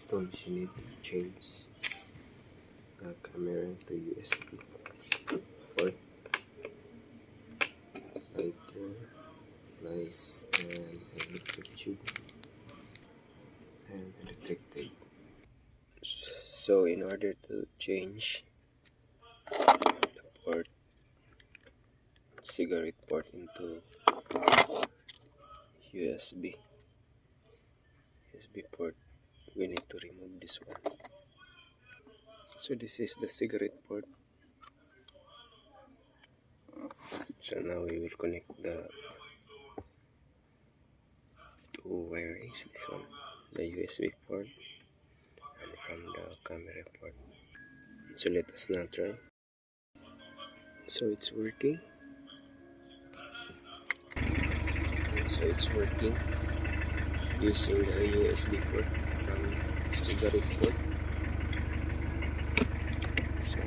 tools you need to change the camera to USB port. Lighter, nice, and electric tube and electric tape. So in order to change the port, cigarette port into USB port, we need to remove this one. So this is the cigarette port. So now we will connect the two wirings, this one, the USB port, and from the camera port. So let us now try. So it's working. So it's working using the USB port from cigarette port. So